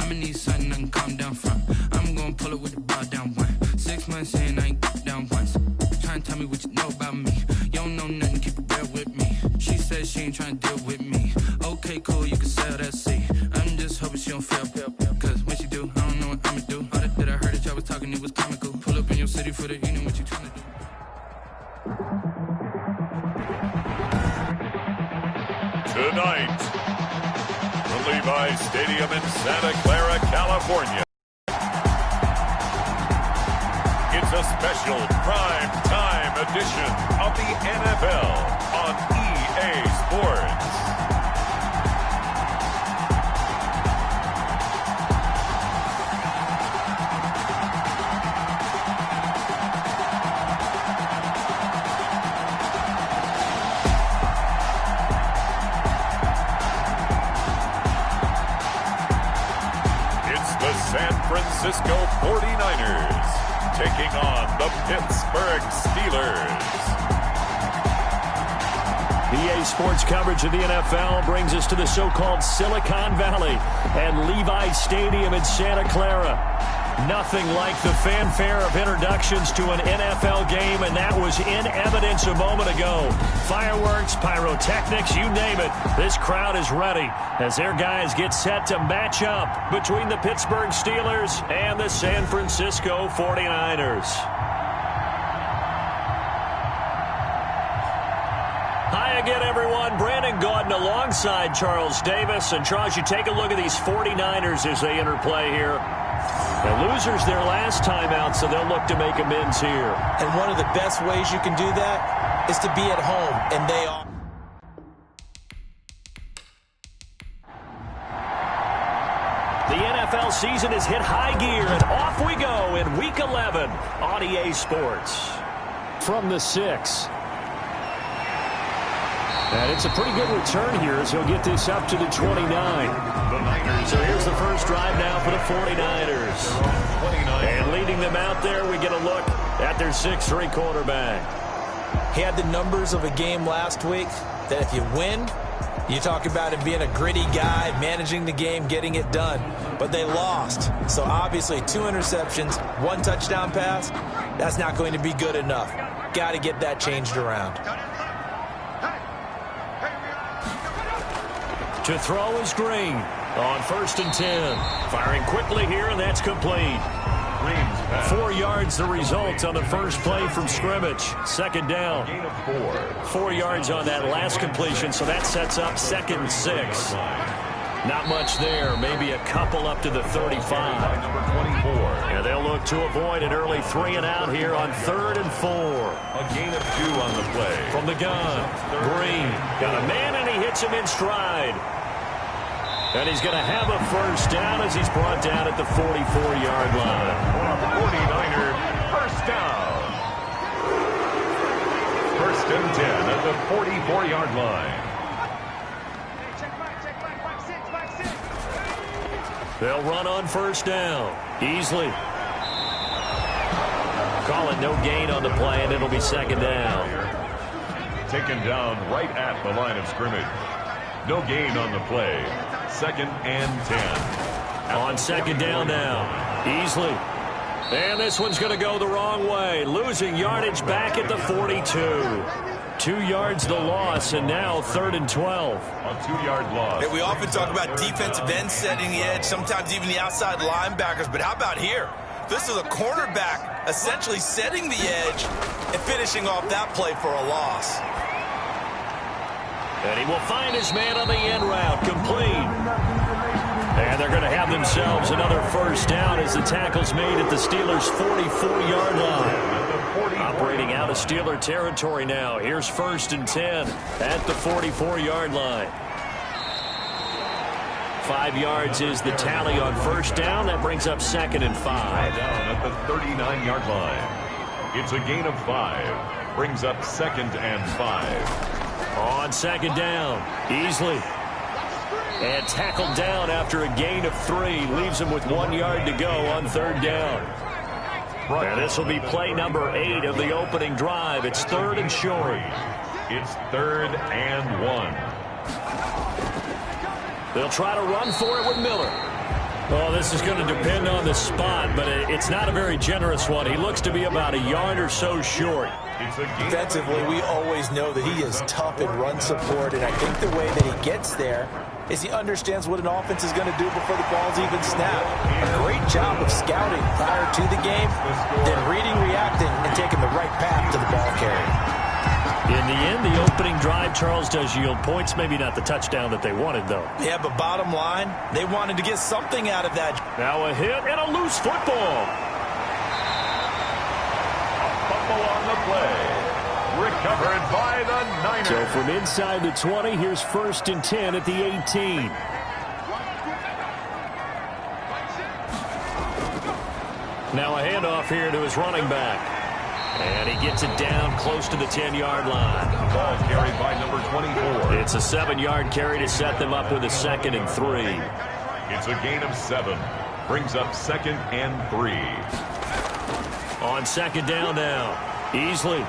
I'ma need something I can calm down from. I'm gonna pull it with the ball down one. 6 months in, I ain't down once. Trying to tell me what you know about me. You don't know nothing, keep it real with me. She says she ain't trying to deal with me. Okay, cool, you can sell that seat. I'm just hoping she don't fail. Cause when she do, I don't know what I'ma do. All that I heard that y'all was talking, it was comical. Pull up in your city for the evening, what you trying to do? Tonight, from Levi's Stadium in Santa Clara, California, it's a special prime time edition of the NFL on EA Sports. San Francisco 49ers taking on the Pittsburgh Steelers. EA Sports coverage of the NFL brings us to the so-called Silicon Valley and Levi's Stadium in Santa Clara. Nothing like the fanfare of introductions to an NFL game, and that was in evidence a moment ago. Fireworks, pyrotechnics, you name it. This crowd is ready as their guys get set to match up between the Pittsburgh Steelers and the San Francisco 49ers. Hi again, everyone. Brandon Gaudin alongside Charles Davis. And Charles, you take a look at these 49ers as they interplay here. The losers their last time out, so they'll look to make amends here. And one of the best ways you can do that is to be at home, and they are. The NFL season has hit high gear, and off we go in Week 11 on EA Sports. From the 6. And it's a pretty good return here as he'll get this up to the 29. So here's the first drive now for the 49ers. And leading them out there, we get a look at their 6'3" quarterback. He had the numbers of a game last week that if you win, you talk about him being a gritty guy, managing the game, getting it done. But they lost. So obviously 2 interceptions, 1 touchdown pass, that's not going to be good enough. Got to get that changed around. To throw is Green on 1st and 10. Firing quickly here, and that's complete. 4 yards the result on the first play from scrimmage. 2nd down. 4 yards on that last completion, so that sets up 2nd and 6. Not much there, maybe a couple up to the 35. And they'll look to avoid an early 3 and out here on 3rd and 4. A gain of 2 on the play. From the gun, Green got a man, and he hits him in stride. And he's going to have a first down as he's brought down at the 44-yard line. 49er first down. 1st and 10 at the 44-yard line. They'll run on 1st down. Easily. Call it no gain on the play, and it'll be 2nd down. Taken down right at the line of scrimmage. No gain on the play. 2nd and 10. On 2nd down now. Easily. And this one's going to go the wrong way. Losing yardage back at the 42. 2 yards the loss, and now 3rd and 12. A 2-yard loss. Hey, we often talk about defensive ends setting the edge, sometimes even the outside linebackers. But how about here? This is a cornerback essentially setting the edge and finishing off that play for a loss. And he will find his man on the end route, complete. And they're going to have themselves another first down as the tackle's made at the Steelers' 44-yard line. Operating out of Steeler territory now. Here's 1st and 10 at the 44-yard line. 5 yards is the tally on 1st down. That brings up 2nd and 5. Down at the 39-yard line. It's a gain of 5. Brings up 2nd and 5. On 2nd down, Easley. And tackled down after a gain of 3. Leaves him with 1 yard to go on 3rd down. And this will be play number 8 of the opening drive. It's 3rd and short. It's 3rd and 1. They'll try to run for it with Miller. Well, this is going to depend on the spot, but it's not a very generous one. He looks to be about a yard or so short. Defensively, we always know that he is tough in run support, and I think the way that he gets there is he understands what an offense is going to do before the ball's even snapped. A great job of scouting prior to the game, then reading, reacting, and taking the right path to the ball carrier. In the end, the opening drive, Charles, does yield points. Maybe not the touchdown that they wanted, though. Yeah, but bottom line, they wanted to get something out of that. Now a hit and a loose football. A fumble on the play. Recovered by the Niners. So from inside the 20, here's 1st and 10 at the 18. Now a handoff here to his running back. And he gets it down close to the 10-yard line. Ball carried by number 24. It's a 7-yard carry to set them up with a 2nd and 3. It's a gain of 7. Brings up 2nd and 3. On 2nd down now. Easley.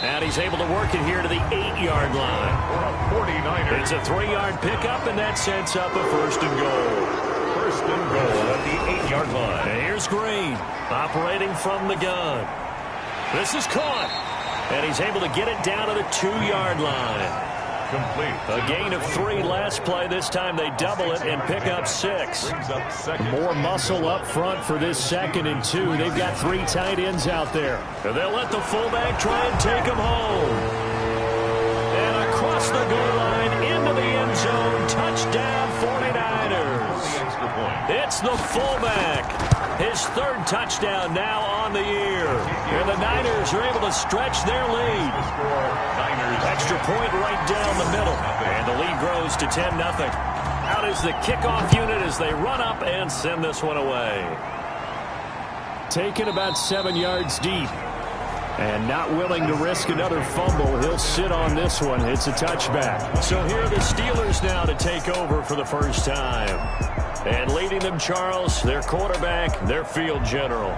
And he's able to work it here to the 8-yard line. For a 49er. It's a 3-yard pickup, and that sets up a 1st and goal. 1st and goal at the 8-yard line. And here's Green operating from the gun. This is caught. And he's able to get it down to the 2-yard line. Complete. A gain of 3 last play. This time they double it and pick up 6. More muscle up front for this 2nd and 2. They've got 3 tight ends out there. And they'll let the fullback try and take him home. And across the goal line into the end zone. Touchdown 49ers. It's the fullback. His 3rd touchdown now on the year. And the Niners are able to stretch their lead. Extra point right down the middle. And the lead grows to 10-0. Out is the kickoff unit as they run up and send this one away. Taken about 7 yards deep. And not willing to risk another fumble. He'll sit on this one. It's a touchback. So here are the Steelers now to take over for the first time. And leading them, Charles, their quarterback, their field general.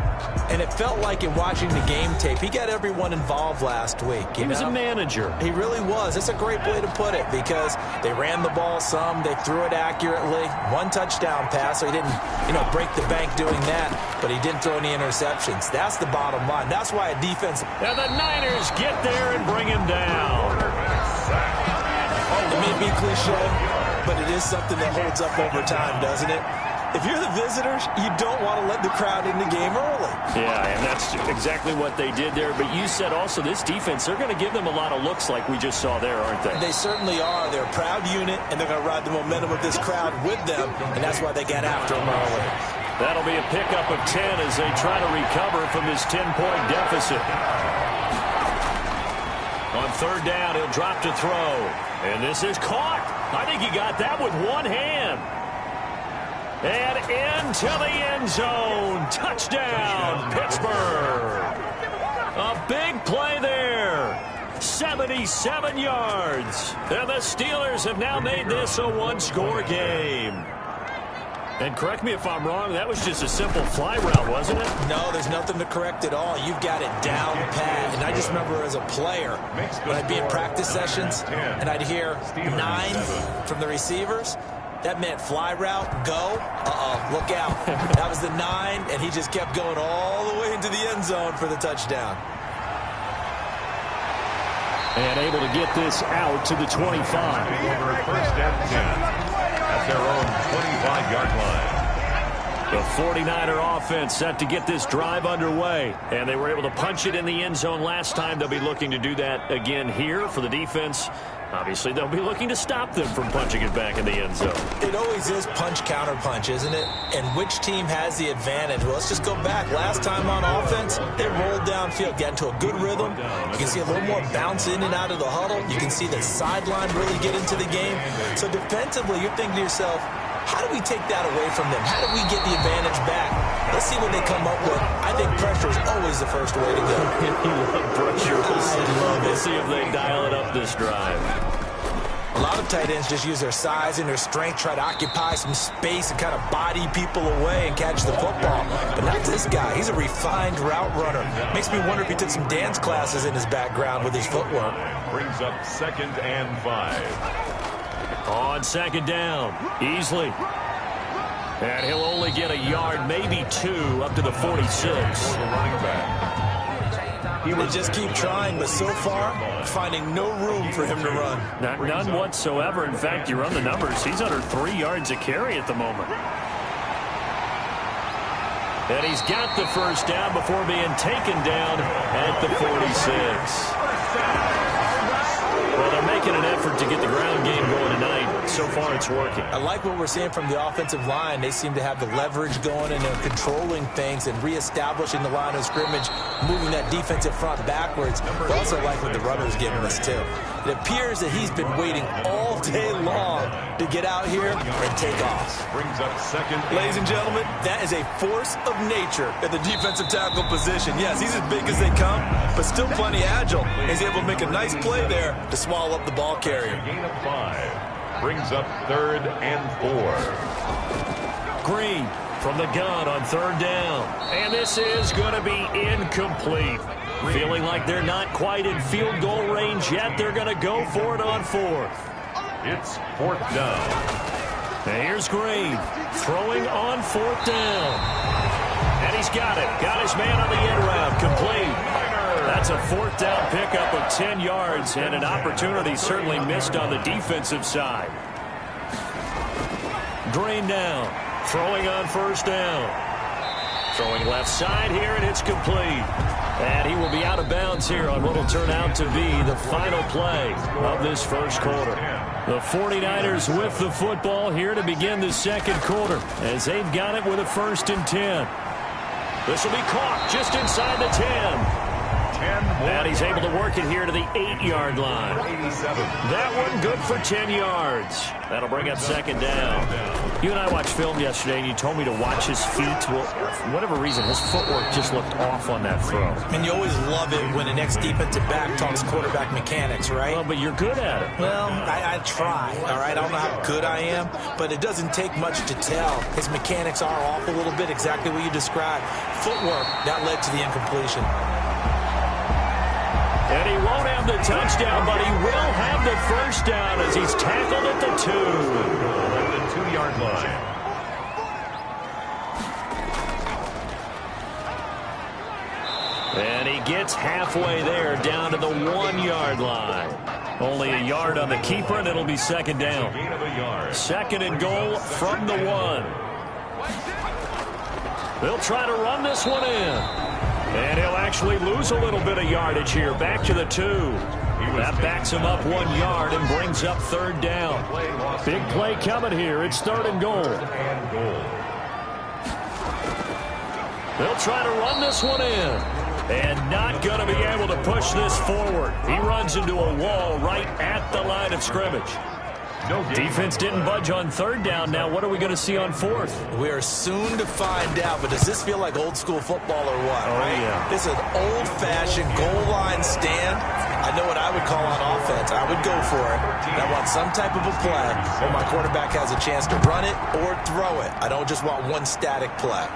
And it felt like in watching the game tape, he got everyone involved last week. He was a manager. He really was. It's a great way to put it because they ran the ball some, they threw it accurately. 1 touchdown pass, so he didn't, break the bank doing that, but he didn't throw any interceptions. That's the bottom line. That's why a defense. And the Niners get there and bring him down. It may be cliche, but it is something that holds up over time, doesn't it? If you're the visitors, you don't want to let the crowd in the game early. Yeah, and that's exactly what they did there. But you said also this defense, they're going to give them a lot of looks like we just saw there, aren't they? They certainly are. They're a proud unit, and they're going to ride the momentum of this crowd with them, and that's why they get after them early. That'll be a pickup of 10 as they try to recover from this 10-point deficit. On 3rd down, he'll drop to throw. And this is caught. I think he got that with one hand. And into the end zone. Touchdown, Pittsburgh. A big play there. 77 yards. And the Steelers have now made this a 1-score game. And correct me if I'm wrong, that was just a simple fly route, wasn't it? No, there's nothing to correct at all. You've got it down pat. And I just remember as a player, when I'd be in practice sessions, and I'd hear 9 from the receivers, that meant fly route, go, look out. That was the 9, and he just kept going all the way into the end zone for the touchdown. And able to get this out to the 25. Over 1st and 10. At their own 25-yard line. The 49er offense set to get this drive underway. And they were able to punch it in the end zone last time. They'll be looking to do that again here for the defense. Obviously, they'll be looking to stop them from punching it back in the end zone. It always is punch-counter-punch, isn't it? And which team has the advantage? Well, let's just go back. Last time on offense, they rolled downfield, got into a good rhythm. You can see a little more bounce in and out of the huddle. You can see the sideline really get into the game. So defensively, you're thinking to yourself, how do we take that away from them? How do we get the advantage back? Let's see what they come up with. I think pressure is always the first way to go. You love pressure. We'll see if they dial it up this drive. A lot of tight ends just use their size and their strength, try to occupy some space and kind of body people away and catch the football. But not this guy. He's a refined route runner. Makes me wonder if he took some dance classes in his background with his footwork. Brings up 2nd and 5. On 2nd down, Easley. And he'll only get a yard, maybe 2, up to the 46. He would just keep trying, but so far, finding no room for him to run. None whatsoever. In fact, you run the numbers. He's under 3 yards a carry at the moment. And he's got the first down before being taken down at the 46. Well, they're making an effort to get the ground game going tonight. So far, it's working. I like what we're seeing from the offensive line. They seem to have the leverage going, and they're controlling things and reestablishing the line of scrimmage, moving that defensive front backwards. But also like what the runner's giving us, too. It appears that he's been waiting all day long to get out here and take off. Brings up second. Ladies and gentlemen, that is a force of nature at the defensive tackle position. Yes, he's as big as they come, but still plenty agile. He's able to make a nice play there to swallow up the ball carrier. Gain of 5. Brings up 3rd and 4. Green from the gun on 3rd down. And this is going to be incomplete. Feeling like they're not quite in field goal range yet. They're going to go for it on 4th. It's 4th down. And here's Green throwing on 4th down. And he's got it. Got his man on the end route. Complete. That's a 4th down pickup of 10 yards and an opportunity certainly missed on the defensive side. Green down. Throwing on 1st down. Throwing left side here, and it's complete. And he will be out of bounds here on what will turn out to be the final play of this first quarter. The 49ers with the football here to begin the second quarter as they've got it with a 1st and 10. This will be caught just inside the 10. And he's able to work it here to the 8-yard line. That one good for 10 yards. That'll bring up 2nd down. You and I watched film yesterday, and you told me to watch his feet. Well, for whatever reason, his footwork just looked off on that throw. And you always love it when the next defensive back talks quarterback mechanics, right? Well, but you're good at it. Well, I try, all right? I don't know how good I am, but it doesn't take much to tell. His mechanics are off a little bit, exactly what you described. Footwork, that led to the incompletion. And he won't have the touchdown, but he will have the 1st down as he's tackled at the 2. At the 2-yard line. And he gets halfway there down to the 1-yard line. Only a yard on the keeper, and it'll be 2nd down. Gain of a yard. 2nd and goal from the 1. They'll try to run this one in. And he'll actually lose a little bit of yardage here. Back to the 2. That backs him up 1 yard and brings up 3rd down. Big play coming here. It's 3rd and goal. They'll try to run this one in. And not going to be able to push this forward. He runs into a wall right at the line of scrimmage. Defense didn't budge on 3rd down. Now what are we going to see on 4th? We are soon to find out, but does this feel like old school football or what? Oh, right? Yeah. This is an old-fashioned goal line stand. I know what I would call on offense. I would go for it. And I want some type of a play where my quarterback has a chance to run it or throw it. I don't just want one static play.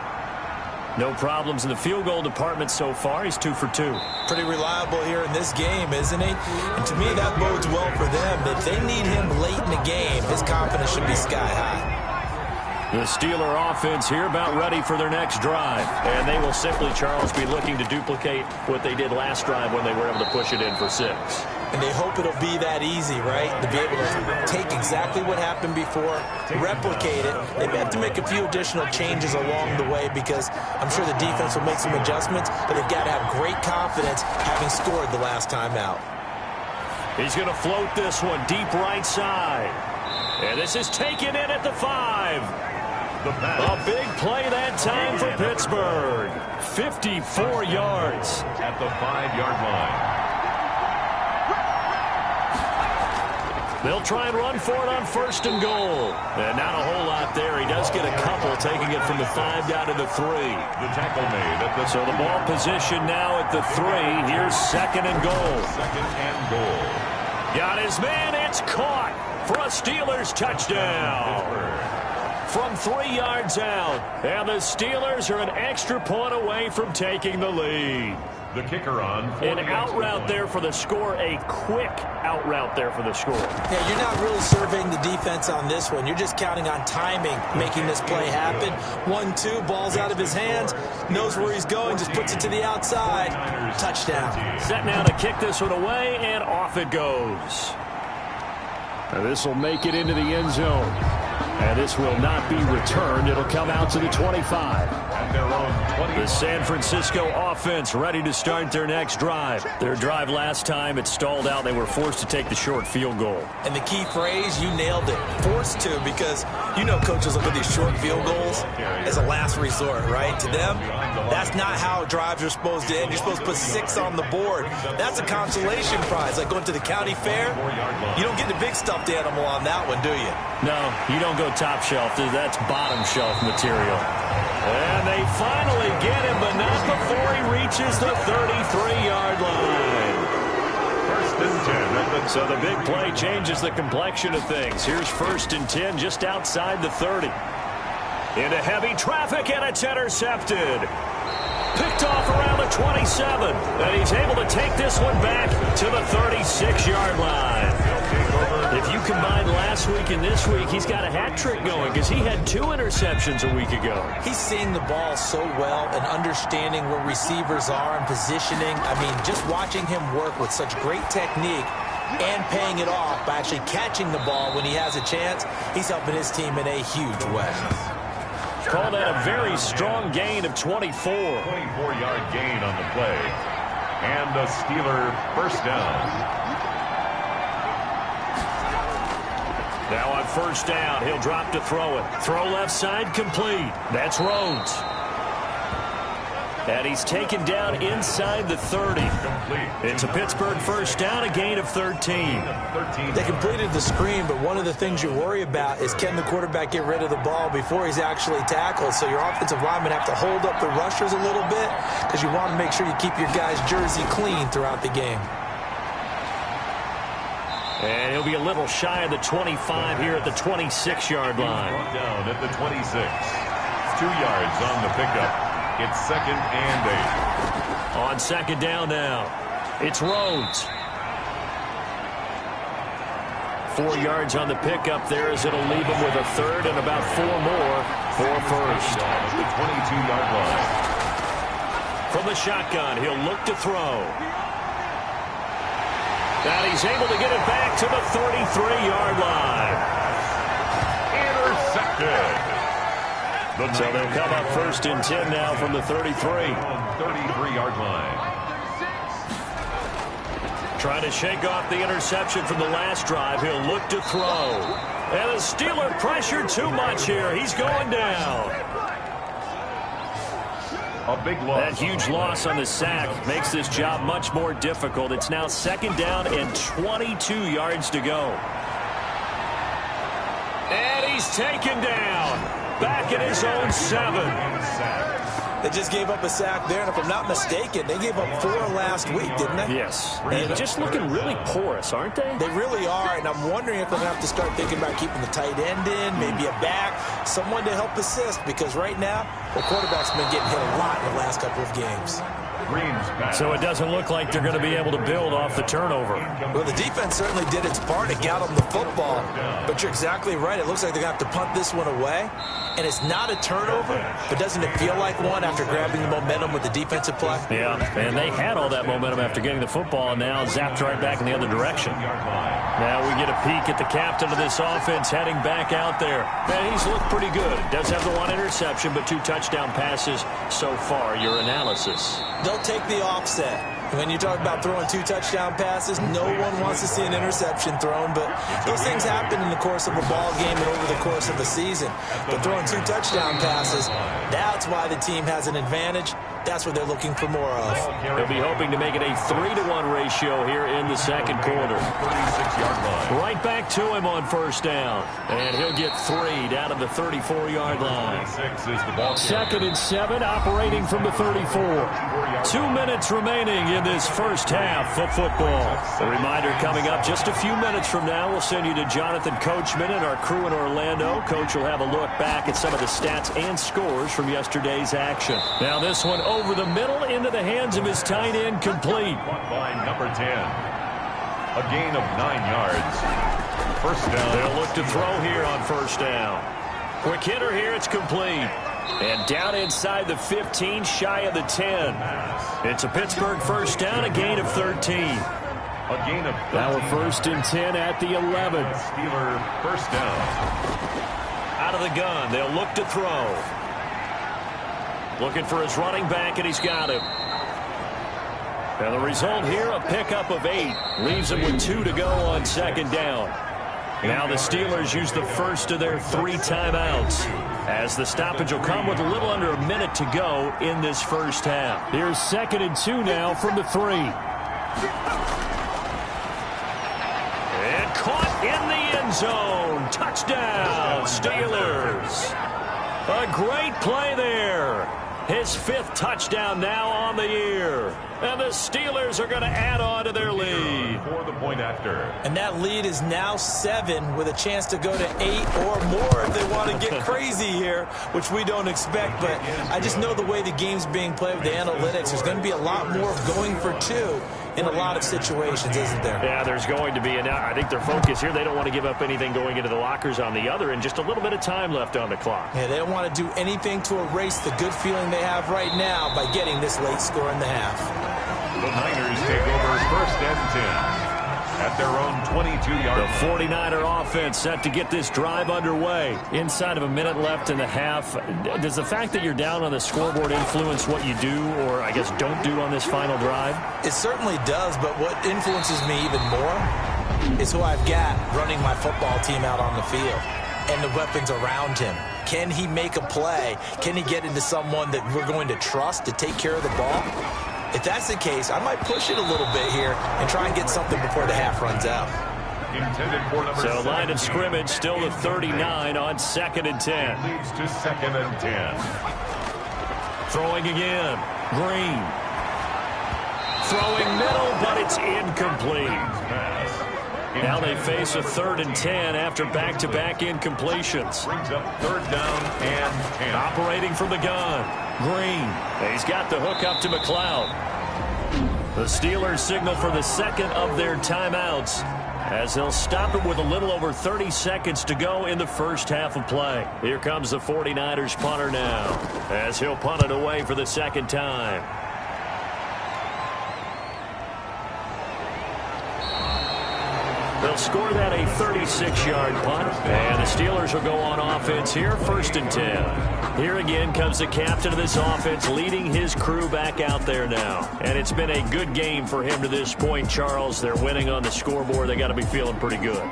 No problems in the field goal department so far. He's 2 for 2. Pretty reliable here in this game, isn't he? And to me, that bodes well for them. If they need him late in the game, his confidence should be sky high. The Steeler offense here about ready for their next drive. And they will simply, Charles, be looking to duplicate what they did last drive when they were able to push it in for 6. And they hope it'll be that easy, right? To be able to take exactly what happened before, replicate it. They may have to make a few additional changes along the way because I'm sure the defense will make some adjustments, but they've got to have great confidence having scored the last time out. He's going to float this one deep right side. And this is taken in at the 5. A big play that time for Pittsburgh. 54 yards. At the 5-yard line. They'll try and run for it on 1st and goal. And not a whole lot there. He does get a couple, taking it from the 5 down to the 3. The tackle made at the... So the ball position now at the 3. Here's 2nd and goal. 2nd and goal. Got his man. It's caught for a Steelers touchdown. from 3 yards out. And the Steelers are an extra point away from taking the lead. The kicker on. An out route there for the score. A quick out route there for the score. Yeah, you're not really surveying the defense on this one. You're just counting on timing, making this play happen. 1-2, ball's out of his hands. Knows where he's going, just puts it to the outside. Touchdown. Set now to kick this one away, and off it goes. This will make it into the end zone. And this will not be returned. It'll come out to the 25. At their own 20. The San Francisco offense ready to start their next drive. Their drive last time, it stalled out. They were forced to take the short field goal. And the key phrase, you nailed it. Forced to, because you know coaches look at these short field goals as a last resort, right? To them, that's not how drives are supposed to end. You're supposed to put 6 on the board. That's a consolation prize. Like going to the county fair, you don't get the big stuffed animal on that one, do you? No, you don't go top shelf. That's bottom shelf material. And they finally get him, but not before he reaches the 33-yard line. First and 10. So the big play changes the complexion of things. Here's first and 10 just outside the 30. Into heavy traffic, and it's intercepted. Picked off around the 27. And he's able to take this one back to the 36-yard line. If you combine last week and this week, he's got a hat trick going because he had 2 interceptions a week ago. He's seeing the ball so well and understanding where receivers are and positioning. I mean, just watching him work with such great technique and paying it off by actually catching the ball when he has a chance, he's helping his team in a huge way. Call that a very strong gain of 24. 24-yard gain on the play. And the Steeler first down. Now on first down, he'll drop to throw it. Throw left side, complete. That's Rhodes. And he's taken down inside the 30. It's a Pittsburgh first down, a gain of 13. They completed the screen, but one of the things you worry about is can the quarterback get rid of the ball before he's actually tackled? So your offensive linemen have to hold up the rushers a little bit because you want to make sure you keep your guy's jersey clean throughout the game. And he'll be a little shy of the 25 here at the 26-yard line. Brought down at the 26. 2 yards on the pickup. It's second and 8. On second down now, it's Rhodes. 4 yards on the pickup there as it'll leave him with a third and about 4 more for first. At the 22-yard line. From the shotgun, he'll look to throw. And he's able to get it back to the 33-yard line. Intercepted. So they'll come up first and 10 now from the 33. 33-yard line. Trying to shake off the interception from the last drive. He'll look to throw. And the Steeler pressured too much here. He's going down. A big loss. That huge loss on the sack makes this job much more difficult. It's now second down and 22 yards to go. And he's taken down. Back in his own 7. They just gave up a sack there, and if I'm not mistaken, they gave up 4 last week, didn't they? Yes. And just looking really porous, aren't they? They really are, and I'm wondering if they're going to have to start thinking about keeping the tight end in, maybe a back, someone to help assist, because right now, the quarterback's been getting hit a lot in the last couple of games. So it doesn't look like they're going to be able to build off the turnover. Well, the defense certainly did its part to get them the football, but you're exactly right. It looks like they're going to have to punt this one away, and it's not a turnover, but doesn't it feel like one after grabbing the momentum with the defensive play? Yeah, and they had all that momentum after getting the football, and now zapped right back in the other direction. Now we get a peek at the captain of this offense heading back out there. Man, he's looked pretty good. Does have the 1 interception, but 2 touchdown passes so far. Your analysis? They'll take the offset. When you talk about throwing 2 touchdown passes, no one wants to see an interception thrown, but those things happen in the course of a ball game and over the course of a season. But throwing 2 touchdown passes, that's why the team has an advantage. That's what they're looking for more of. They'll be hoping to make it a 3-to-1 ratio here in the second quarter. 36-yard line. Right back to him on first down. And he'll get 3 down to the 34-yard line. 26 is the ball. Second and 7, operating from the 34. 2 minutes remaining in this first half of football. A reminder coming up just a few minutes from now. We'll send you to Jonathan Coachman and our crew in Orlando. Coach will have a look back at some of the stats and scores from yesterday's action. Now this one over the middle into the hands of his tight end, complete. By number 10. A gain of 9 yards. First down. They'll look to throw here on first down. Quick hitter here. It's complete. And down inside the 15, shy of the 10. It's a Pittsburgh first down, a gain of 13. A gain of 13. Now a first and 10 at the 11. Steeler first down. Out of the gun. They'll look to throw. Looking for his running back, and he's got him. And the result here, a pickup of 8. Leaves him with 2 to go on second down. Now the Steelers use the first of their 3 timeouts, as the stoppage will come with a little under a minute to go in this first half. Here's 2nd and 2 now from the 3. And caught in the end zone. Touchdown, Steelers. A great play there. His 5th touchdown now on the year. And the Steelers are going to add on to their lead. For the point after. And that lead is now 7 with a chance to go to 8 or more if they want to get crazy here, which we don't expect. But I just know the way the game's being played with the analytics, there's going to be a lot more of going for 2 in a lot of situations, isn't there? Yeah, there's going to be. And I think their focus here, they don't want to give up anything going into the lockers on the other, and just a little bit of time left on the clock. Yeah, they don't want to do anything to erase the good feeling they have right now by getting this late score in the half. The Niners take over first and 10 at their own 22-yard line. The 49er offense set to get this drive underway. Inside of a minute left in the half, does the fact that you're down on the scoreboard influence what you do, or I guess don't do on this final drive? It certainly does, but what influences me even more is who I've got running my football team out on the field and the weapons around him. Can he make a play? Can he get into someone that we're going to trust to take care of the ball? If that's the case, I might push it a little bit here and try and get something before the half runs out. Intended for number so 17. Line of scrimmage still the 39 on 2nd and 10. Leads to 2nd and 10. Throwing again. Green. Throwing middle, but it's incomplete. Now they face a 3rd and 10 after back-to-back incompletions. Brings up 3rd down and 10. Operating from the gun. Green. He's got the hook up to McLeod. The Steelers signal for the 2nd of their timeouts, as they'll stop it with a little over 30 seconds to go in the first half of play. Here comes the 49ers punter now, as he'll punt it away for the 2nd time. They'll score that a 36-yard punt, and the Steelers will go on offense here, 1st and 10. Here again comes the captain of this offense, leading his crew back out there now. And it's been a good game for him to this point, Charles. They're winning on the scoreboard. They got to be feeling pretty good.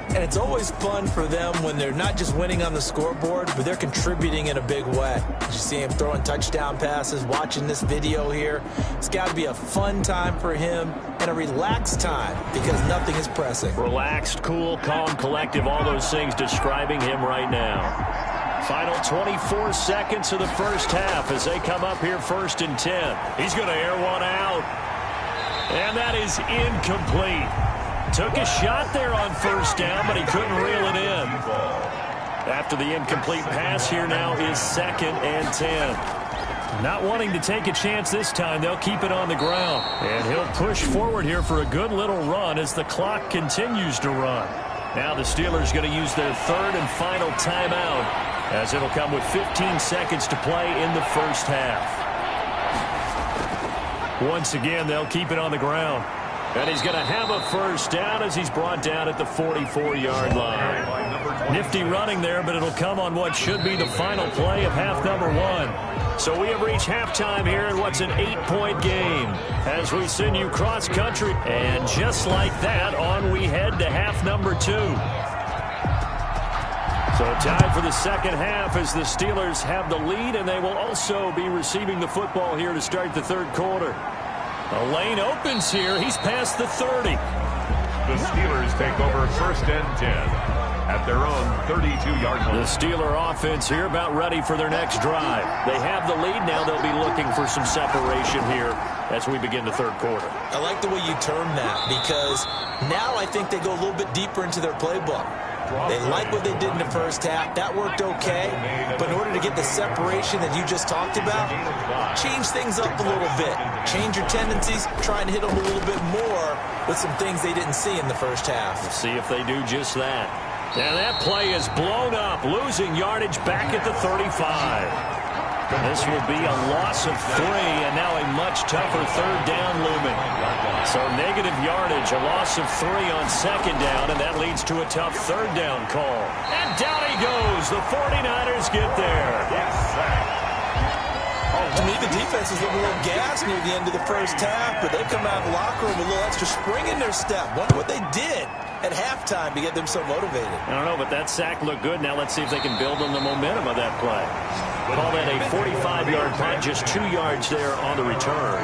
And it's always fun for them when they're not just winning on the scoreboard, but they're contributing in a big way. You see him throwing touchdown passes, watching this video here. It's got to be a fun time for him and a relaxed time because nothing is pressing. Relaxed, cool, calm, collective, all those things describing him right now. Final 24 seconds of the first half as they come up here 1st and 10. He's going to air one out. And that is incomplete. Took a shot there on 1st down, but he couldn't reel it in. After the incomplete pass, here now is 2nd and 10. Not wanting to take a chance this time, they'll keep it on the ground. And he'll push forward here for a good little run as the clock continues to run. Now the Steelers going to use their 3rd and final timeout, as it'll come with 15 seconds to play in the first half. Once again, they'll keep it on the ground. And he's going to have a 1st down as he's brought down at the 44-yard line. Nifty running there, but it'll come on what should be the final play of half number 1. So we have reached halftime here in what's an 8-point game as we send you cross-country. And just like that, on we head to half number 2. So time for the 2nd half as the Steelers have the lead, and they will also be receiving the football here to start the 3rd quarter. A lane opens here. He's past the 30. The Steelers take over 1st and 10. at their own 32-yard line. The Steeler offense here about ready for their next drive. They have the lead now. They'll be looking for some separation here as we begin the third quarter. I like the way you term that because now I think they go a little bit deeper into their playbook. They like what they did in the first half. That worked okay. But in order to get the separation that you just talked about, change things up a little bit. Change your tendencies. Try and hit them a little bit more with some things they didn't see in the first half. Let's see if they do just that. Now that play is blown up, losing yardage back at the 35. This will be a loss of 3, and now a much tougher third down looming. So negative yardage, a loss of 3 on second down, and that leads to a tough third down call. And down he goes. The 49ers get there. To me, the defense is looking a little gas near the end of the first half, but they come out of the locker room with a little extra spring in their step. Wonder what they did at halftime to get them so motivated. I don't know, but that sack looked good. Now let's see if they can build on the momentum of that play. Call that a 45-yard punt, just 2 yards there on the return.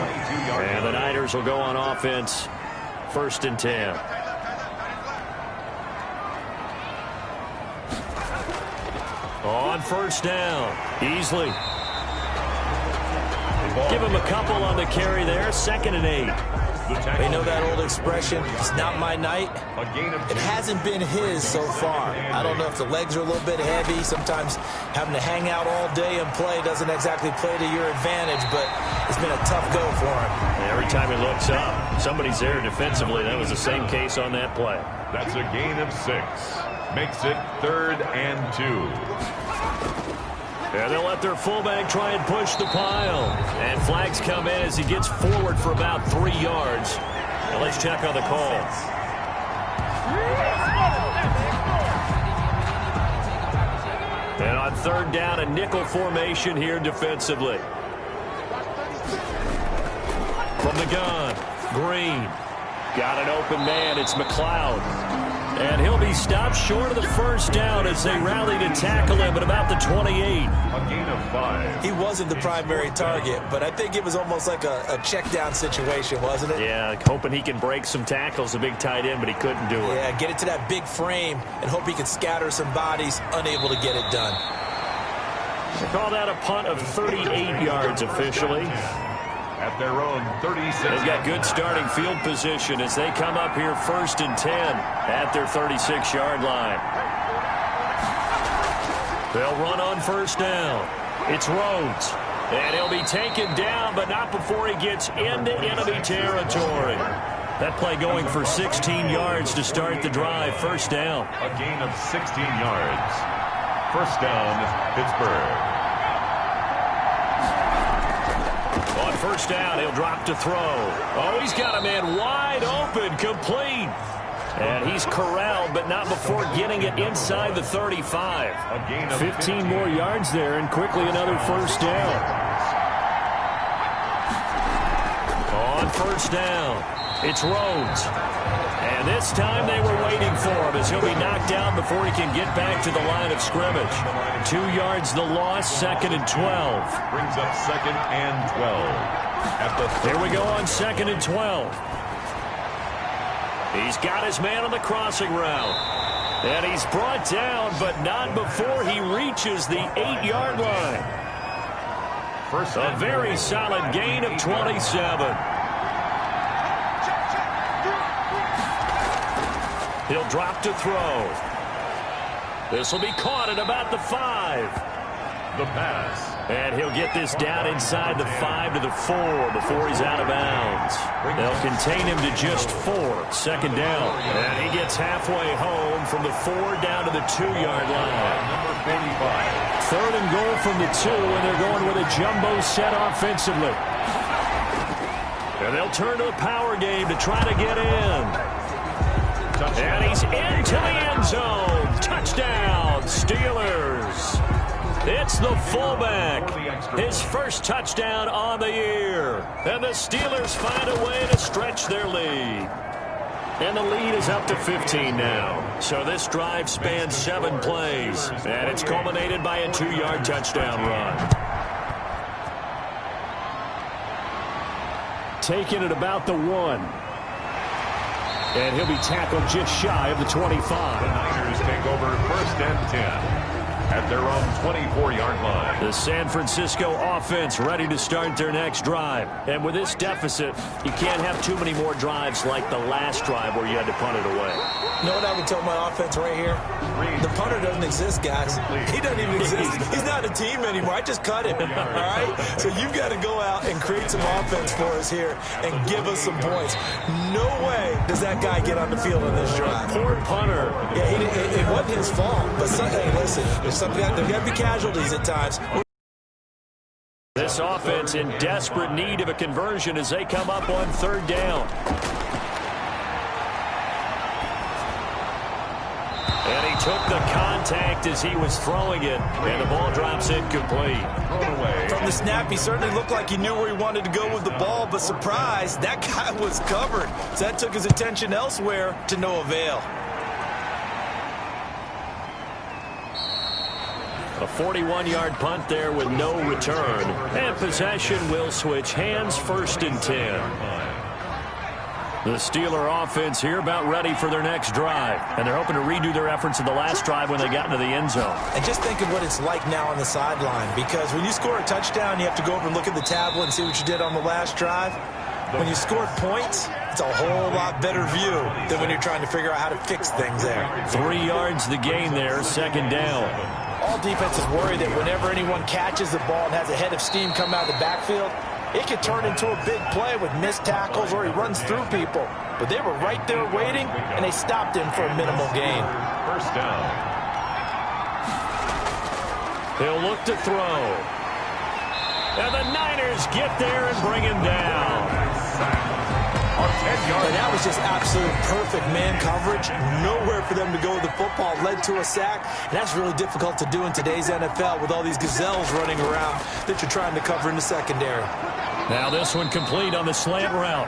And the Niners will go on offense, 1st and 10. On 1st down, Easley. Give him a couple on the carry there, 2nd and 8. They know that old expression, it's not my night. It hasn't been his so far. I don't know if the legs are a little bit heavy. Sometimes having to hang out all day and play doesn't exactly play to your advantage, but it's been a tough go for him. Every time he looks up, somebody's there defensively. That was the same case on that play. That's a gain of 6. Makes it 3rd and 2. And they'll let their fullback try and push the pile. And flags come in as he gets forward for about 3 yards. Now let's check on the call. And on 3rd down, a nickel formation here defensively. From the gun, Green. Got an open man. It's McLeod. And he'll be stopped short of the 1st down as they rally to tackle him at about the 28. A gain of 5. He wasn't the primary target, but I think it was almost like a check down situation, wasn't it? Yeah, hoping he can break some tackles, a big tight end, but he couldn't do it. Yeah, get it to that big frame and hope he can scatter some bodies, unable to get it done. They call that a punt of 38 yards officially. At their own 36. They've got good starting field position as they come up here 1st and 10 at their 36-yard line. They'll run on 1st down. It's Rhodes. And he'll be taken down, but not before he gets into enemy territory. That play going for 16 yards to start the drive. 1st down. A gain of 16 yards. 1st down, Pittsburgh. On 1st down, he'll drop to throw. Oh, he's got a man wide open, complete. And he's corralled, but not before getting it inside the 35. 15 more yards there, and quickly another 1st down. On 1st down, it's Rhodes. And this time they were waiting for him as he'll be knocked down before he can get back to the line of scrimmage. 2 yards the loss, 2nd and 12. Brings up 2nd and 12. Here we go on 2nd and 12. He's got his man on the crossing route. And he's brought down, but not before he reaches the 8-yard line. A very solid gain of 27. He'll drop to throw. This will be caught at about the 5. The pass. And he'll get this down inside the 5 to the 4 before he's out of bounds. They'll contain him to just 4. 2nd down. And he gets halfway home from the 4 down to the 2-yard line. Number 45. 3rd and goal from the 2, and they're going with a jumbo set offensively. And they'll turn to the power game to try to get in. And he's into the end zone. Touchdown, Steelers. It's the fullback. His 1st touchdown on the year. And the Steelers find a way to stretch their lead. And the lead is up to 15 now. So this drive spans 7 plays. And it's culminated by a 2-yard touchdown run. Taken at about the 1. And he'll be tackled just shy of the 25. Steelers take over 1st and 10 at their own 24-yard line. The San Francisco offense ready to start their next drive. And with this deficit, you can't have too many more drives like the last drive where you had to punt it away. You know what I would tell my offense right here? The punter doesn't exist, guys. He doesn't even exist. He's not a team anymore. I just cut him, all right? So you've got to go out and create some offense for us here and give us some points. No way does that guy get on the field on this drive. Poor punter. Yeah, it wasn't his fault. But hey, listen, there's got to be casualties at times. This offense in desperate need of a conversion as they come up on 3rd down. And he took the contact as he was throwing it, and the ball drops incomplete. From the snap, he certainly looked like he knew where he wanted to go with the ball, but surprise, that guy was covered. So that took his attention elsewhere to no avail. A 41-yard punt there with no return. And possession will switch hands, 1st and 10. The Steeler offense here about ready for their next drive. And they're hoping to redo their efforts in the last drive when they got into the end zone. And just think of what it's like now on the sideline. Because when you score a touchdown, you have to go over and look at the tablet and see what you did on the last drive. When you scored points, it's a whole lot better view than when you're trying to figure out how to fix things there. 3 yards the gain there, 2nd down. All defenses worry that whenever anyone catches the ball and has a head of steam come out of the backfield, it could turn into a big play with missed tackles or he runs through people. But they were right there waiting, and they stopped him for a minimal gain. 1st down. He'll look to throw. And the Niners get there and bring him down. And that was just absolute perfect man coverage. Nowhere for them to go with the football. Led to a sack. And that's really difficult to do in today's NFL with all these gazelles running around that you're trying to cover in the secondary. Now this one complete on the slant route.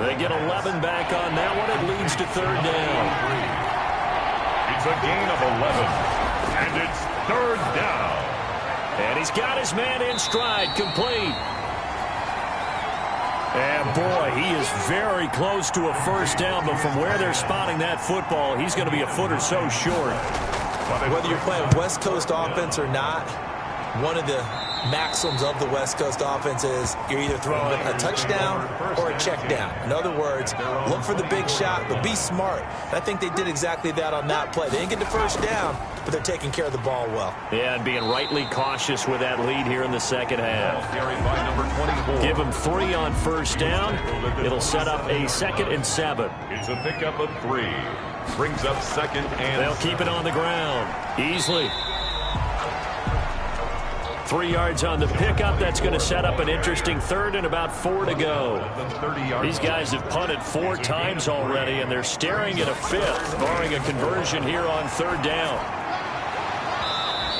They get 11 back on that one. It leads to 3rd down. It's a gain of 11. And it's 3rd down. And he's got his man in stride, complete. And boy, he is very close to a 1st down, but from where they're spotting that football, he's going to be a foot or so short. Whether you're playing West Coast offense or not, one of the maxims of the West Coast offense is you're either throwing a touchdown or a check down. In other words, look for the big shot, but be smart. And I think they did exactly that on that play. They didn't get the 1st down, but they're taking care of the ball well. Yeah, and being rightly cautious with that lead here in the 2nd half. Give them 3 on 1st down. It'll set up a 2nd and 7. It's a pickup of 3. Brings up 2nd and they'll keep it on the ground easily. 3 yards on the pickup. That's going to set up an interesting 3rd and about 4 to go. These guys have punted 4 times already, and they're staring at a 5th, barring a conversion here on 3rd down.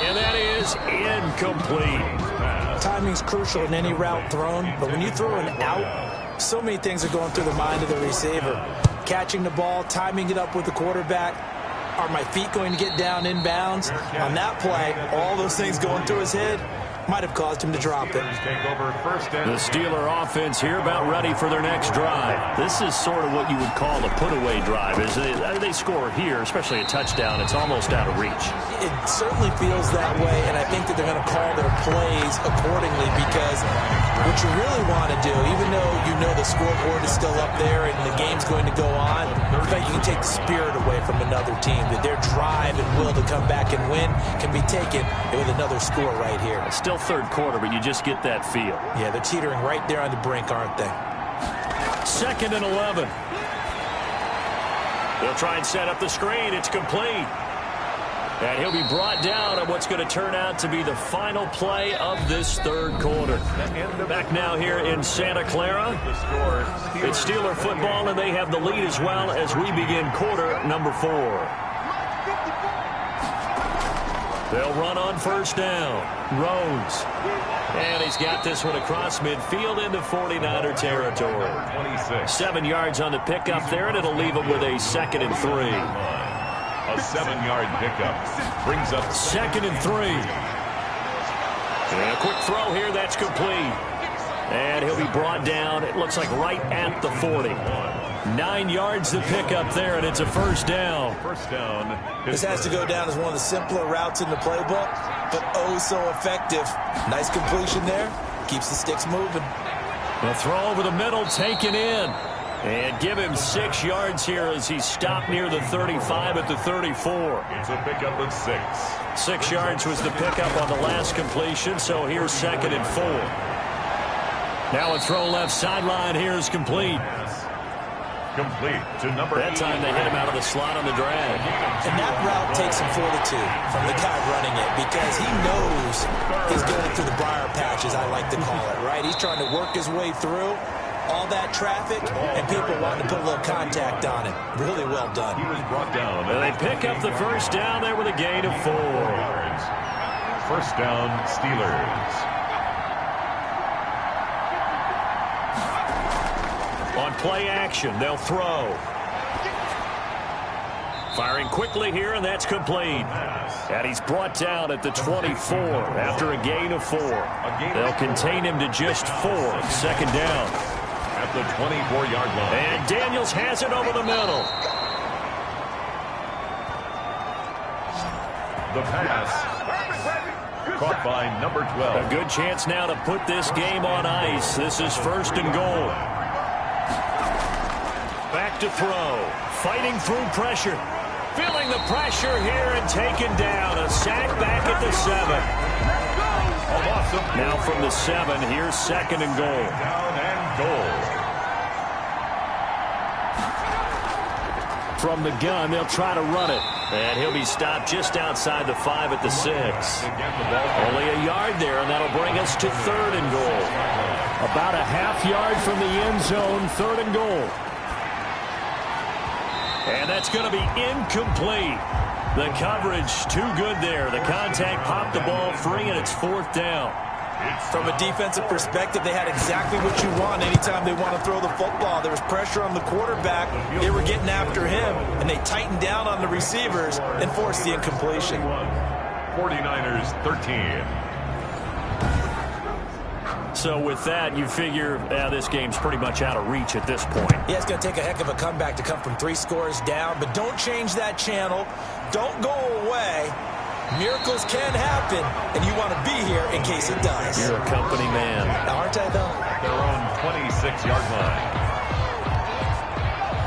And that is incomplete. Timing's crucial in any route thrown, but when you throw an out, so many things are going through the mind of the receiver. Catching the ball, timing it up with the quarterback. Are my feet going to get down inbounds? On that play, all those things going through his head might have caused him to drop it. The Steeler offense here about ready for their next drive. This is sort of what you would call a put-away drive. As they score here, especially a touchdown, it's almost out of reach. It certainly feels that way, and I think that they're going to call their plays accordingly because what you really want to do, even though you know the scoreboard is still up there and the game's going to go on, in fact, you can take the spirit away from another team, that their drive and will to come back and win can be taken with another score right here. It's still 3rd quarter, but you just get that feel. Yeah, they're teetering right there on the brink, aren't they? 2nd and 11. They'll try and set up the screen. It's complete. And he'll be brought down on what's going to turn out to be the final play of this 3rd quarter. Back now here in Santa Clara. It's Steeler football, and they have the lead as well as we begin quarter number 4. They'll run on 1st down. Rhodes. And he's got this one across midfield into 49er territory. 7 yards on the pickup there, and it'll leave him with a 2nd and 3. A 7-yard pickup brings up 2nd and 3. And a quick throw here. That's complete. And he'll be brought down, it looks like right at the 40. 9 yards to pick up there, and it's a first down. First down. This has to go down as one of the simpler routes in the playbook, but oh so effective. Nice completion there. Keeps the sticks moving. The throw over the middle, taken in. And give him 6 yards here as he stopped near the 35 at the 34. It's a pickup of 6. 6 yards was the pickup on the last completion, so here's 2nd and 4. Now a throw left sideline here is complete. Complete to number 8. That time they hit him out of the slot on the drag. And that route takes some fortitude from the guy running it because he knows he's going through the briar patch, as I like to call it, right? He's trying to work his way through all that traffic, and people wanting to put a little contact on him. Really well done. He was brought down. And they pick up the first down there with a gain of 4. Yards. First down, Steelers. On play action, they'll throw. Firing quickly here, and that's complete. And he's brought down at the 24 after a gain of 4. They'll contain him to just 4. 2nd down. At the 24-yard line. And Daniels has it over the middle. The pass. Caught by number 12. A good chance now to put this game on ice. This is 1st and goal. Back to throw. Fighting through pressure. Feeling the pressure here and taken down. A sack back at the 7. Now from the 7, here's 2nd and goal. Down and goal. From the gun, they'll try to run it. And he'll be stopped just outside the 5 at the 6. Only a yard there, and that'll bring us to 3rd and goal. About a half yard from the end zone, 3rd and goal. And that's going to be incomplete. The coverage too good there. The contact popped the ball free, and it's 4th down. From a defensive perspective, they had exactly what you want anytime they want to throw the football. There was pressure on the quarterback. They were getting after him, and they tightened down on the receivers and forced the incompletion. 49ers 13. So with that, you figure this game's pretty much out of reach at this point. Yeah, it's going to take a heck of a comeback to come from 3 scores down, but don't change that channel. Don't go away. Miracles can happen, and you want to be here in case it does. You're a company man. Aren't I, though? Their own 26-yard line.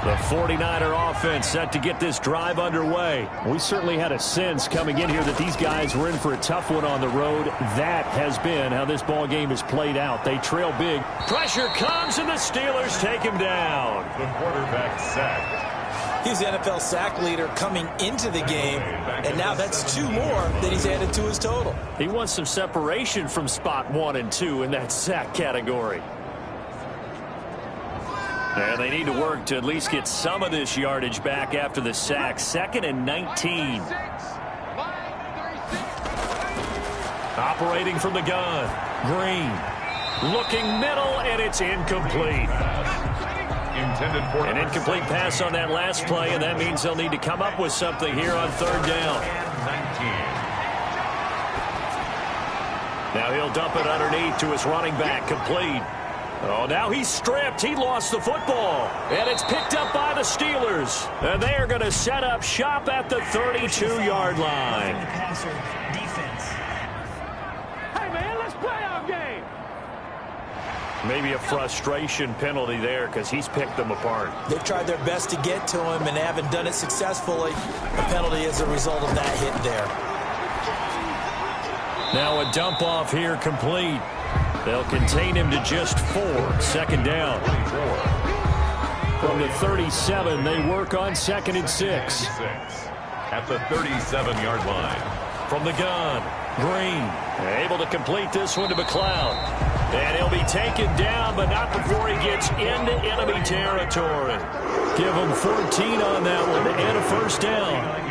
The 49er offense set to get this drive underway. We certainly had a sense coming in here that these guys were in for a tough one on the road. That has been how this ball game has played out. They trail big. Pressure comes, and the Steelers take him down. The quarterback sacked. He's the NFL sack leader coming into the game, and now that's 2 more that he's added to his total. He wants some separation from spot 1 and 2 in that sack category. And they need to work to at least get some of this yardage back after the sack. 2nd and 19. Operating from the gun. Green. Looking middle, and it's incomplete. Intended for An incomplete pass on that last play, and that means they'll need to come up with something here on 3rd down. 19. Now he'll dump it underneath to his running back, complete. Oh, now he's stripped. He lost the football. And it's picked up by the Steelers. And they are going to set up shop at the 32-yard line. Hey, man, let's play our game. Maybe a frustration penalty there because he's picked them apart. They've tried their best to get to him and haven't done it successfully. A penalty as a result of that hit there. Now a dump off here complete. They'll contain him to just 4. 2nd down. From the 37, they work on 2nd and 6. At the 37-yard line. From the gun, Green able to complete this one to McLeod. And he'll be taken down, but not before he gets into enemy territory. Give him 14 on that one and a first down.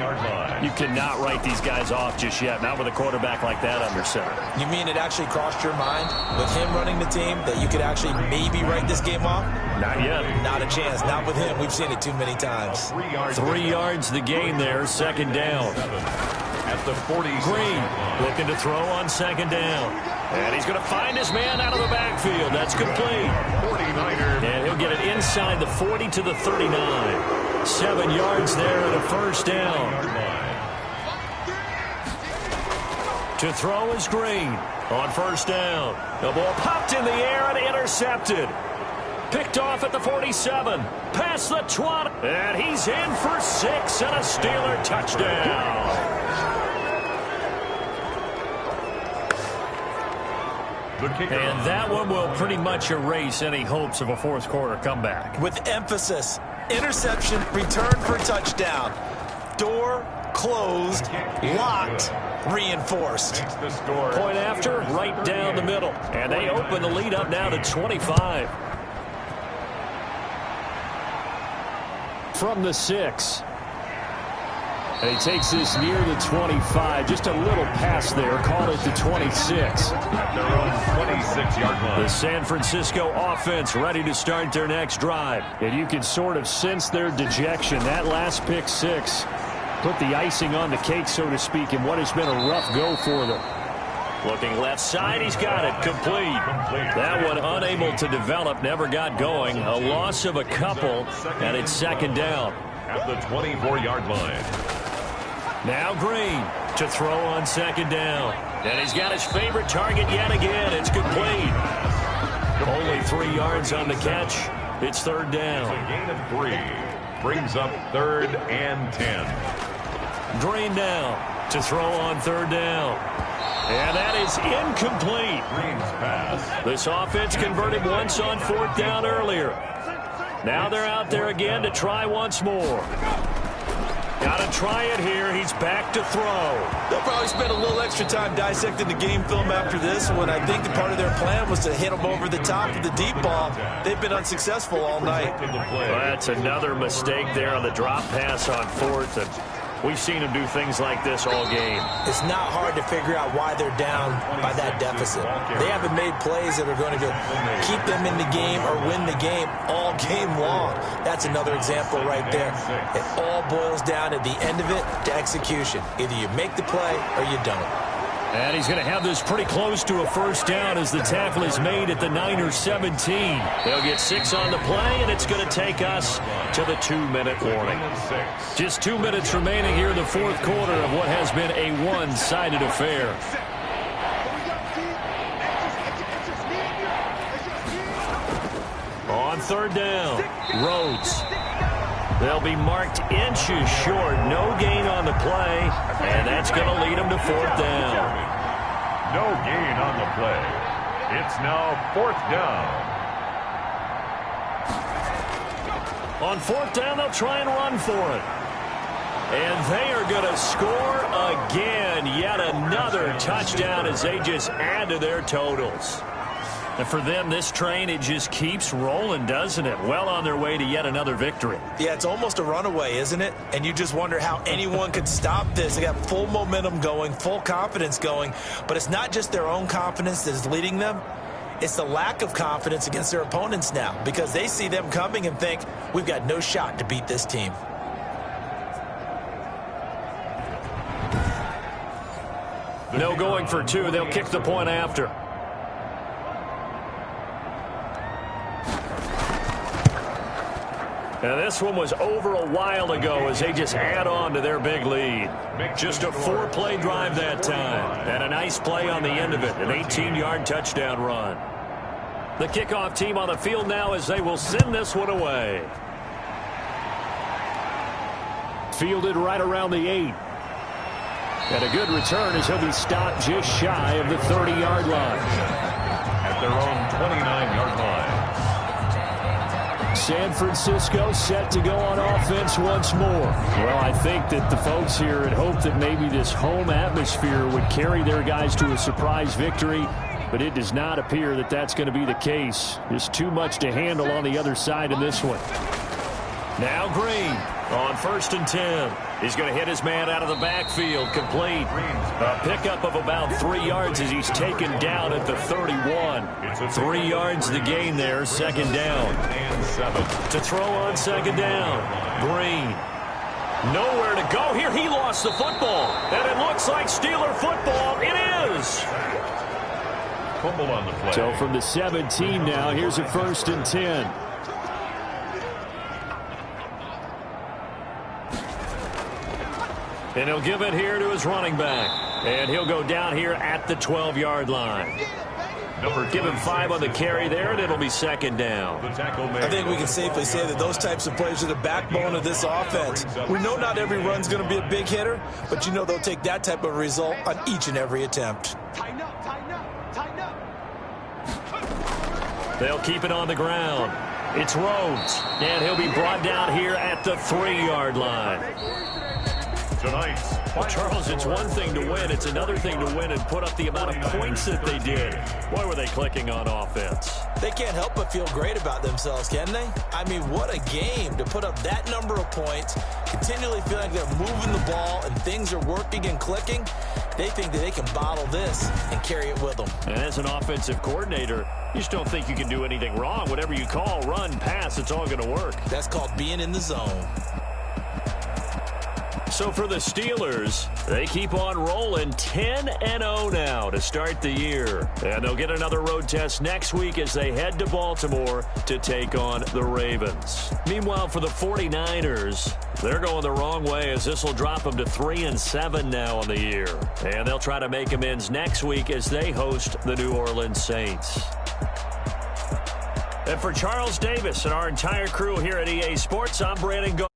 You cannot write these guys off just yet, not with a quarterback like that under center. You mean it actually crossed your mind with him running the team that you could actually maybe write this game off? Not yet. Not a chance. Not with him. We've seen it too many times. 3 yards the gain there, 2nd down. At the 40. Green looking to throw on 2nd down. And he's going to find his man out of the backfield. That's complete. 49er. And he'll get it inside the 40 to the 39. 7 yards there and a first down. To throw is Green on first down. The ball popped in the air and intercepted. Picked off at the 47. Past the 20. And he's in for 6 and a Steeler touchdown. And that one will pretty much erase any hopes of a fourth quarter comeback. With emphasis, interception, return for touchdown. Door closed, locked, reinforced. Point after, right down the middle. And they open the lead up now to 25. From the 6. And he takes this near the 25. Just a little pass there. Call it the 26. At their own 26-yard line. The San Francisco offense ready to start their next drive. And you can sort of sense their dejection. That last pick 6 put the icing on the cake, so to speak, in what has been a rough go for them. Looking left side, he's got it. Complete. That one unable to develop, never got going. A loss of a couple, and it's second down. At the 24-yard line. Now Green to throw on second down. And he's got his favorite target yet again. It's complete. Only 3 yards on the catch. It's third down. It's a gain of 3. Brings up 3rd and 10. Green now to throw on third down. And that is incomplete. Green's pass. This offense converted once on fourth down earlier. Now they're out there again to try once more. Got to try it here. He's back to throw. They'll probably spend a little extra time dissecting the game film after this one. I think that part of their plan was to hit them over the top of the deep ball. They've been unsuccessful all night. Well, that's another mistake there on the drop pass on fourth. And we've seen them do things like this all game. It's not hard to figure out why they're down by that deficit. They haven't made plays that are going to keep them in the game or win the game all game long. That's another example right there. It all boils down at the end of it to execution. Either you make the play or you don't. And he's going to have this pretty close to a first down as the tackle is made at the Niners 17. They'll get 6 on the play, and it's going to take us to the 2-minute warning. Just 2 minutes remaining here in the fourth quarter of what has been a one-sided affair. On third down, Rhodes. They'll be marked inches short. No gain on the play, and that's going to lead them to fourth down. No gain on the play. It's now fourth down. On fourth down, they'll try and run for it. And they are going to score again. Yet another touchdown as they just add to their totals. And for them, this train, it just keeps rolling, doesn't it? Well on their way to yet another victory. Yeah, it's almost a runaway, isn't it? And you just wonder how anyone could stop this. They got full momentum going, full confidence going. But it's not just their own confidence that is leading them. It's the lack of confidence against their opponents now, because they see them coming and think, we've got no shot to beat this team. No going for 2. They'll kick the point after. Now this one was over a while ago as they just add on to their big lead. Just a 4-play drive that time. And a nice play on the end of it. An 18-yard touchdown run. The kickoff team on the field now as they will send this one away. Fielded right around the 8. And a good return as he'll be stopped just shy of the 30-yard line. At their own 29-yard line. San Francisco set to go on offense once more. Well, I think that the folks here had hoped that maybe this home atmosphere would carry their guys to a surprise victory, but it does not appear that that's going to be the case. There's too much to handle on the other side in this one. Now Green on 1st and 10. He's going to hit his man out of the backfield, complete. A pickup of about 3 yards as he's taken down at the 31. 3 yards the gain there, second down. To throw on second down, Green. Nowhere to go here. He lost the football, and it looks like Steeler football. It is. Fumble on the play. So from the 17 now, here's a 1st and 10. And he'll give it here to his running back. And he'll go down here at the 12-yard line. Give him 5 on the carry there, and it'll be second down. I think we can safely say that those types of plays are the backbone of this offense. We know not every run's going to be a big hitter, but you know they'll take that type of result on each and every attempt. Tighten up, tighten up, tighten up. They'll keep it on the ground. It's Rhodes, and he'll be brought down here at the 3-yard line. Tonight. Well, Charles, it's one thing to win. It's another thing to win and put up the amount of points that they did. Boy, were they clicking on offense. They can't help but feel great about themselves, can they? I mean, what a game to put up that number of points, continually feel like they're moving the ball and things are working and clicking. They think that they can bottle this and carry it with them. And as an offensive coordinator, you just don't think you can do anything wrong. Whatever you call, run, pass, it's all going to work. That's called being in the zone. So for the Steelers, they keep on rolling 10-0 now to start the year. And they'll get another road test next week as they head to Baltimore to take on the Ravens. Meanwhile, for the 49ers, they're going the wrong way as this will drop them to 3-7 now on the year. And they'll try to make amends next week as they host the New Orleans Saints. And for Charles Davis and our entire crew here at EA Sports, I'm Brandon Go.